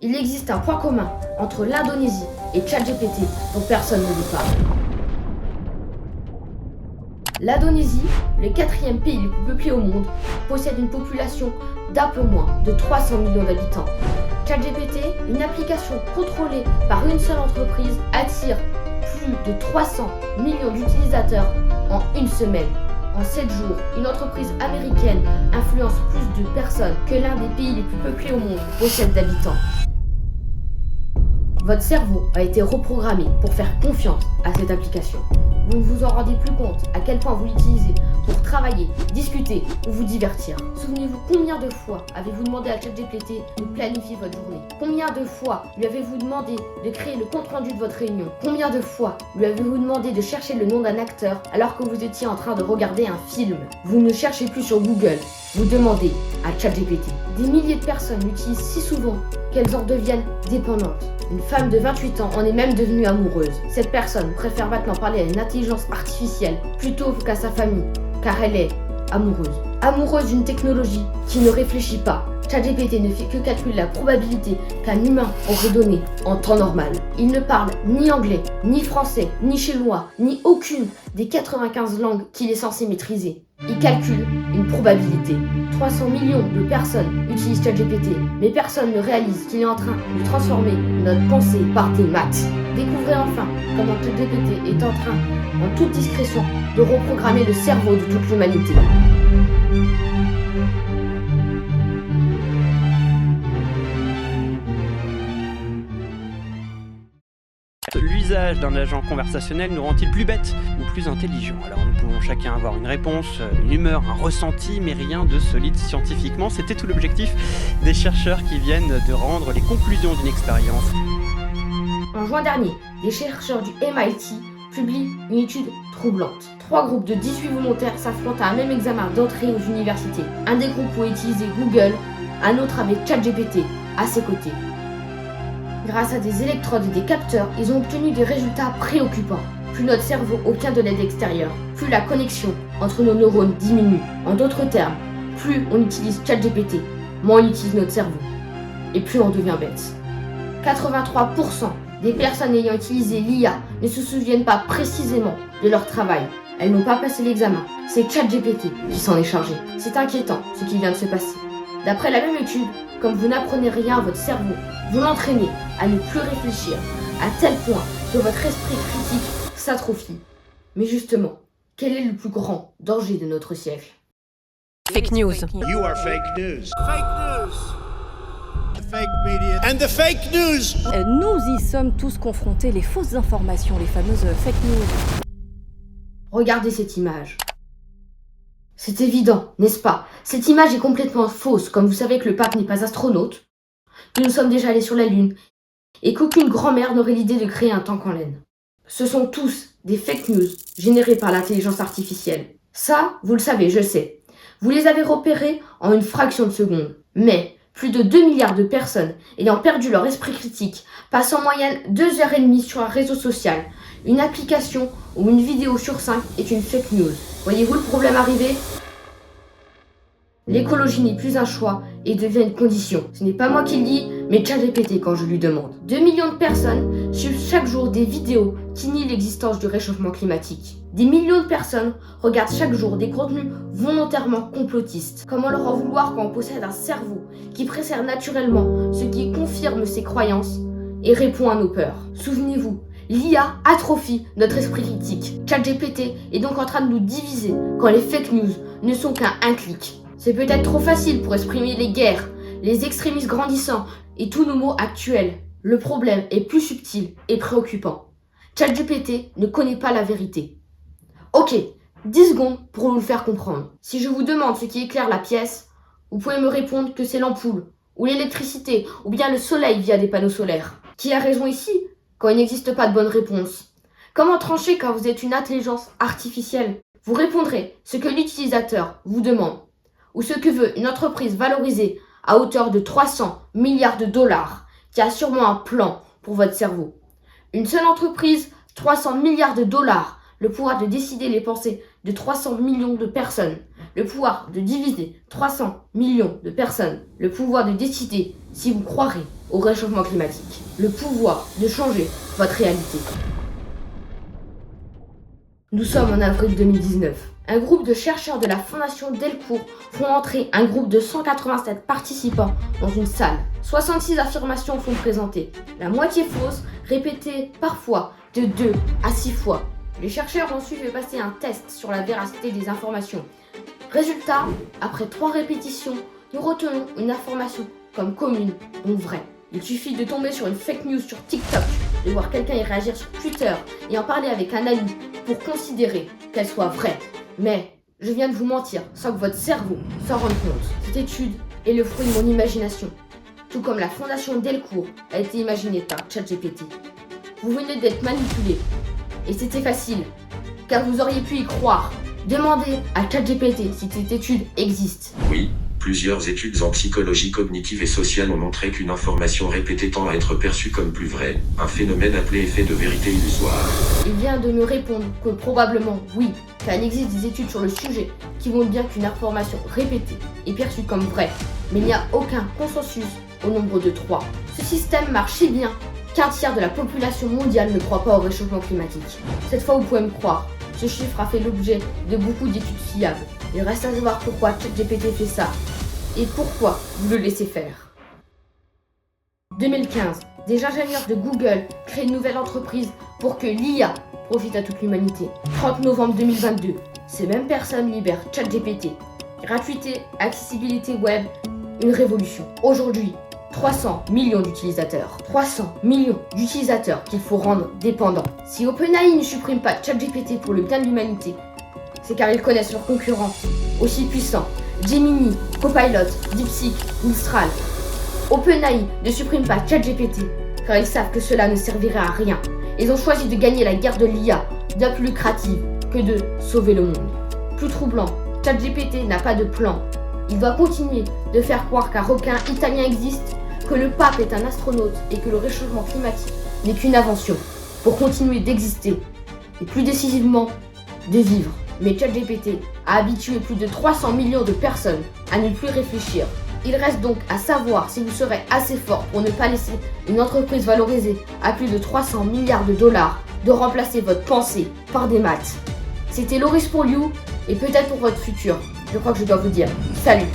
Il existe un point commun entre l'Indonésie et ChatGPT dont personne ne vous parle. L'Indonésie, le quatrième pays le plus peuplé au monde, possède une population d'un peu moins de 300 millions d'habitants. ChatGPT, une application contrôlée par une seule entreprise, attire plus de 300 millions d'utilisateurs en une semaine. En 7 jours, une entreprise américaine influence plus de personnes que l'un des pays les plus peuplés au monde possède d'habitants. Votre cerveau a été reprogrammé pour faire confiance à cette application. Vous ne vous en rendez plus compte à quel point vous l'utilisez pour travailler, discuter ou vous divertir. Souvenez-vous combien de fois avez-vous demandé à ChatGPT de planifier votre journée? Combien de fois lui avez-vous demandé de créer le compte-rendu de votre réunion? Combien de fois lui avez-vous demandé de chercher le nom d'un acteur alors que vous étiez en train de regarder un film? Vous ne cherchez plus sur Google, vous demandez à ChatGPT. Des milliers de personnes l'utilisent si souvent qu'elles en deviennent dépendantes. Une femme de 28 ans en est même devenue amoureuse. Cette personne préfère maintenant parler à une intelligence artificielle plutôt qu'à sa famille, car elle est amoureuse. Amoureuse d'une technologie qui ne réfléchit pas. ChatGPT ne fait que calculer la probabilité qu'un humain aurait donnée en temps normal. Il ne parle ni anglais, ni français, ni chinois, ni aucune des 95 langues qu'il est censé maîtriser. Il calcule une probabilité. 300 millions de personnes utilisent ChatGPT, mais personne ne réalise qu'il est en train de transformer notre pensée par des maths. Découvrez enfin comment ChatGPT est en train, en toute discrétion, de reprogrammer le cerveau de toute l'humanité. L'usage d'un agent conversationnel nous rend-il plus bêtes ou plus intelligents? Alors nous pouvons chacun avoir une réponse, une humeur, un ressenti, mais rien de solide scientifiquement. C'était tout l'objectif des chercheurs qui viennent de rendre les conclusions d'une expérience. En juin dernier, des chercheurs du MIT publient une étude troublante. 3 groupes de 18 volontaires s'affrontent à un même examen d'entrée aux universités. Un des groupes pouvait utiliser Google, un autre avait ChatGPT à ses côtés. Grâce à des électrodes et des capteurs, ils ont obtenu des résultats préoccupants. Plus notre cerveau obtient de l'aide extérieure, plus la connexion entre nos neurones diminue. En d'autres termes, plus on utilise ChatGPT, moins on utilise notre cerveau. Et plus on devient bête. 83% des personnes ayant utilisé l'IA ne se souviennent pas précisément de leur travail. Elles n'ont pas passé l'examen. C'est ChatGPT qui s'en est chargé. C'est inquiétant ce qui vient de se passer. D'après la même étude, comme vous n'apprenez rien à votre cerveau, vous l'entraînez à ne plus réfléchir, à tel point que votre esprit critique s'atrophie. Mais justement, quel est le plus grand danger de notre siècle? Fake news. You are fake news. Fake news. The fake media and the fake news. Nous y sommes tous confrontés, les fausses informations, les fameuses fake news. Regardez cette image. C'est évident, n'est-ce pas? Cette image est complètement fausse, comme vous savez que le pape n'est pas astronaute, que nous sommes déjà allés sur la Lune, et qu'aucune grand-mère n'aurait l'idée de créer un tank en laine. Ce sont tous des fake news générées par l'intelligence artificielle. Ça, vous le savez, je sais. Vous les avez repérés en une fraction de seconde. Mais plus de 2 milliards de personnes ayant perdu leur esprit critique passent en moyenne 2h30 sur un réseau social. Une application ou une vidéo sur 5 est une fake news. Voyez-vous le problème arriver? L'écologie n'est plus un choix et devient une condition. Ce n'est pas moi qui le dis, mais ChatGPT quand je lui demande. 2 millions de personnes suivent chaque jour des vidéos qui nient l'existence du réchauffement climatique. Des millions de personnes regardent chaque jour des contenus volontairement complotistes. Comment leur en vouloir quand on possède un cerveau qui préserve naturellement ce qui confirme ses croyances et répond à nos peurs? Souvenez-vous, l'IA atrophie notre esprit critique. ChatGPT est donc en train de nous diviser quand les fake news ne sont qu'un clic. C'est peut-être trop facile pour exprimer les guerres, les extrémistes grandissants et tous nos maux actuels. Le problème est plus subtil et préoccupant. ChatGPT ne connaît pas la vérité. Ok, 10 secondes pour vous le faire comprendre. Si je vous demande ce qui éclaire la pièce, vous pouvez me répondre que c'est l'ampoule, ou l'électricité, ou bien le soleil via des panneaux solaires. Qui a raison ici quand il n'existe pas de bonne réponse? Comment trancher quand vous êtes une intelligence artificielle? Vous répondrez ce que l'utilisateur vous demande, ou ce que veut une entreprise valorisée à hauteur de 300 milliards de dollars, qui a sûrement un plan pour votre cerveau. Une seule entreprise, 300 milliards de dollars, le pouvoir de décider les pensées de 300 millions de personnes, le pouvoir de diviser 300 millions de personnes, le pouvoir de décider si vous croirez au réchauffement climatique, le pouvoir de changer votre réalité. Nous sommes en avril 2019. Un groupe de chercheurs de la Fondation Delcourt font entrer un groupe de 187 participants dans une salle. 66 affirmations sont présentées, la moitié fausses, répétées parfois de 2 à 6 fois. Les chercheurs ont ensuite fait passer un test sur la véracité des informations. Résultat, après 3 répétitions, nous retenons une information comme commune, donc vraie. Il suffit de tomber sur une fake news sur TikTok, de voir quelqu'un y réagir sur Twitter et en parler avec un ami pour considérer qu'elle soit vraie. Mais je viens de vous mentir sans que votre cerveau s'en rende compte. Cette étude est le fruit de mon imagination, tout comme la Fondation Delcourt a été imaginée par ChatGPT. Vous venez d'être manipulé, et c'était facile, car vous auriez pu y croire. Demandez à ChatGPT si cette étude existe. Oui, plusieurs études en psychologie cognitive et sociale ont montré qu'une information répétée tend à être perçue comme plus vraie, un phénomène appelé effet de vérité illusoire. Il vient de me répondre que probablement oui, car il existe des études sur le sujet qui montrent bien qu'une information répétée est perçue comme vraie, mais il n'y a aucun consensus au nombre de 3. Ce système marche si bien qu'un tiers de la population mondiale ne croit pas au réchauffement climatique. Cette fois, vous pouvez me croire, ce chiffre a fait l'objet de beaucoup d'études fiables. Il reste à savoir pourquoi ChatGPT fait ça et pourquoi vous le laissez faire. 2015, des ingénieurs de Google créent une nouvelle entreprise pour que l'IA profite à toute l'humanité. 30 novembre 2022, ces mêmes personnes libèrent ChatGPT. Gratuité, accessibilité web, une révolution. Aujourd'hui, 300 millions d'utilisateurs. 300 millions d'utilisateurs qu'il faut rendre dépendants. Si OpenAI ne supprime pas ChatGPT pour le bien de l'humanité, c'est car ils connaissent leurs concurrents aussi puissants. Gemini, Copilot, DeepSeek, Mistral. OpenAI ne supprime pas ChatGPT car ils savent que cela ne servirait à rien. Ils ont choisi de gagner la guerre de l'IA, bien plus lucrative que de sauver le monde. Plus troublant, ChatGPT n'a pas de plan. Il doit continuer de faire croire qu'un requin italien existe, que le pape est un astronaute et que le réchauffement climatique n'est qu'une invention pour continuer d'exister et plus décisivement de vivre. Mais ChatGPT a habitué plus de 300 millions de personnes à ne plus réfléchir. Il reste donc à savoir si vous serez assez fort pour ne pas laisser une entreprise valorisée à plus de 300 milliards de dollars de remplacer votre pensée par des maths. C'était Loris pour You et peut-être pour votre futur. Je crois que je dois vous dire salut.